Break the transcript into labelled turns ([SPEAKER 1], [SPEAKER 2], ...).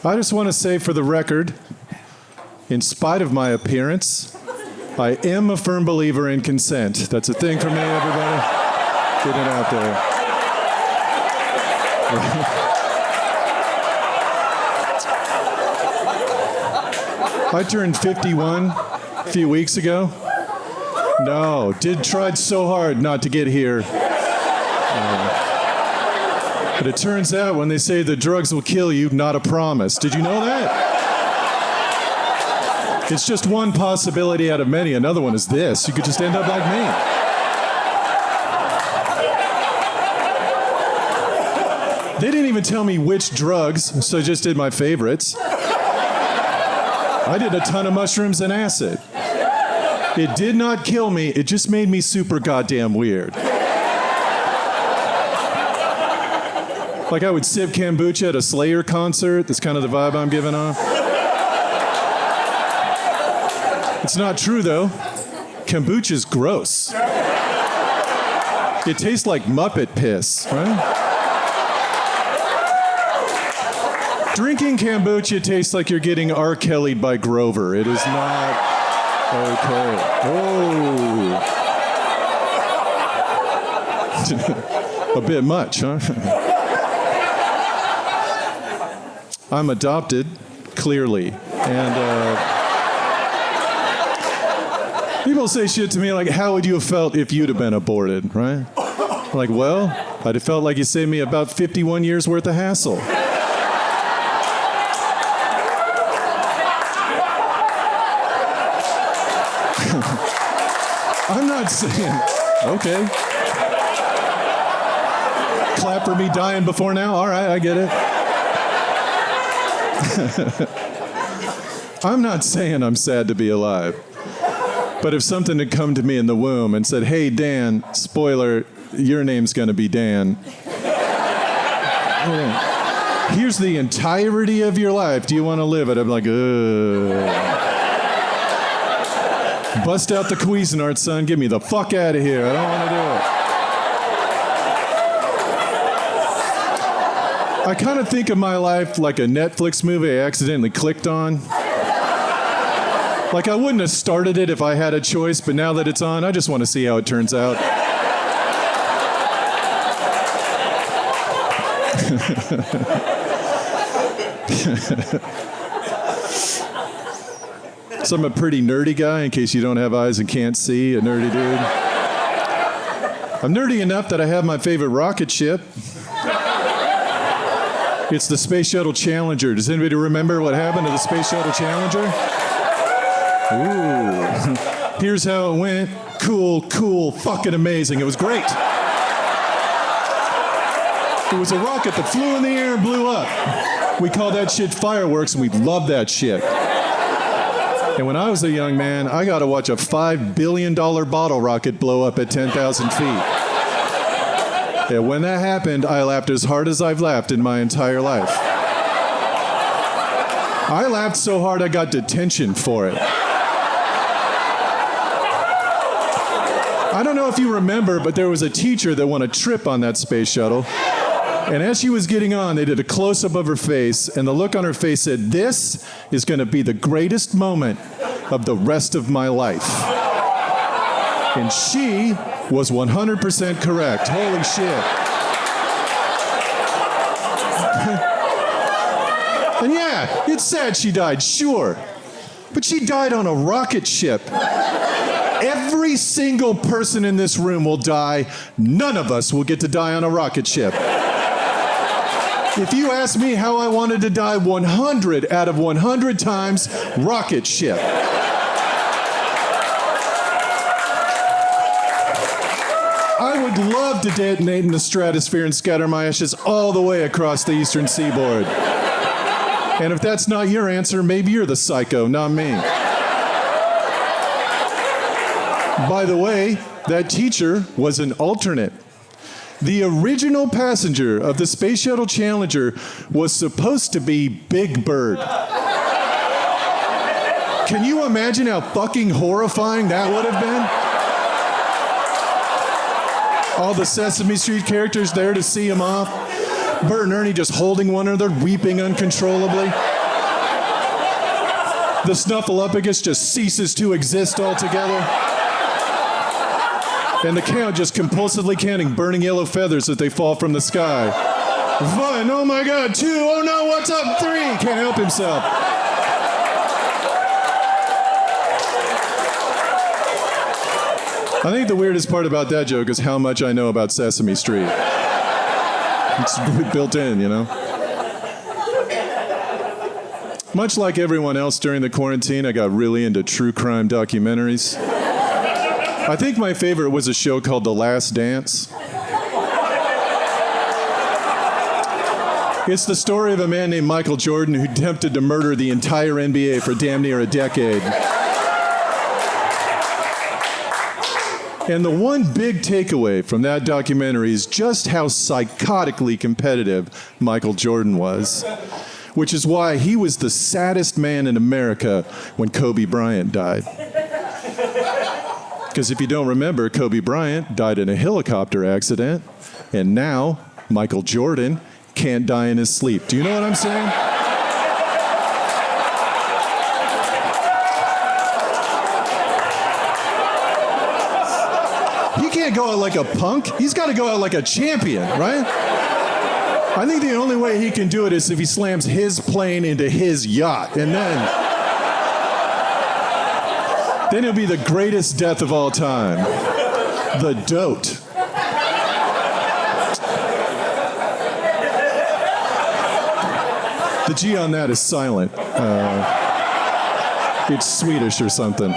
[SPEAKER 1] I just want to say for the record, in spite of my appearance, I am a firm believer in consent. That's a thing for me, everybody. Get it out there. I turned 51 a few weeks ago. No, tried so hard not to get here. But it turns out when they say the drugs will kill you, not a promise. Did you know that? It's just one possibility out of many. Another one is this. You could just end up like me. They didn't even tell me which drugs, so I just did my favorites. I did a ton of mushrooms and acid. It did not kill me. It just made me super goddamn weird. Like I would sip kombucha at a Slayer concert. That's kind of the vibe I'm giving off. It's not true, though. Kombucha's gross. It tastes like Muppet piss, right? Drinking kombucha tastes like you're getting R. Kelly'd by Grover. It is not okay. Oh. A bit much, huh? I'm adopted, clearly. And people say shit to me like, how would you have felt if you'd have been aborted, right? I'm like, well, I'd have felt like you saved me about 51 years worth of hassle. I'm not saying, okay. Clap for me dying before now? All right, I get it. I'm not saying I'm sad to be alive. But if something had come to me in the womb and said, hey, Dan, spoiler, your name's going to be Dan. Here's the entirety of your life. Do you want to live it? I'm like, ugh. Bust out the Cuisinart, son. Get me the fuck out of here. I don't want to do it. I kind of think of my life like a Netflix movie I accidentally clicked on. Like I wouldn't have started it if I had a choice, but now that it's on, I just want to see how it turns out. So I'm a pretty nerdy guy, in case you don't have eyes and can't see, a nerdy dude. I'm nerdy enough that I have my favorite rocket ship. It's the Space Shuttle Challenger. Does anybody remember what happened to the Space Shuttle Challenger? Ooh. Here's how it went. Cool, fucking amazing. It was great. It was a rocket that flew in the air and blew up. We call that shit fireworks, and we love that shit. And when I was a young man, I got to watch a $5 billion bottle rocket blow up at 10,000 feet. And when that happened, I laughed as hard as I've laughed in my entire life. I laughed so hard I got detention for it. I don't know if you remember, but there was a teacher that won a trip on that space shuttle. And as she was getting on, they did a close-up of her face, and the look on her face said, this is going to be the greatest moment of the rest of my life. And she was 100% correct. Holy shit. And yeah, it's sad she died, sure. But she died on a rocket ship. Every single person in this room will die. None of us will get to die on a rocket ship. If you ask me how I wanted to die 100 out of 100 times, rocket ship. I would love to detonate in the stratosphere and scatter my ashes all the way across the eastern seaboard. And if that's not your answer, maybe you're the psycho, not me. By the way, that teacher was an alternate. The original passenger of the Space Shuttle Challenger was supposed to be Big Bird. Can you imagine how fucking horrifying that would have been? All the Sesame Street characters there to see him off. Bert and Ernie just holding one another, weeping uncontrollably. The snuffleupagus just ceases to exist altogether. And the count just compulsively counting burning yellow feathers as they fall from the sky. 1, oh my God, 2, oh no, what's up, 3, can't help himself. I think the weirdest part about that joke is how much I know about Sesame Street. It's built in, you know? Much like everyone else during the quarantine, I got really into true crime documentaries. I think my favorite was a show called The Last Dance. It's the story of a man named Michael Jordan who attempted to murder the entire NBA for damn near a decade. And the one big takeaway from that documentary is just how psychotically competitive Michael Jordan was, which is why he was the saddest man in America when Kobe Bryant died. Because if you don't remember, Kobe Bryant died in a helicopter accident, and now Michael Jordan can't die in his sleep. Do you know what I'm saying? He can't go out like a punk. He's got to go out like a champion, right? I think the only way he can do it is if he slams his plane into his yacht, and then it'll be the greatest death of all time. The dote. The G on that is silent. It's Swedish or something.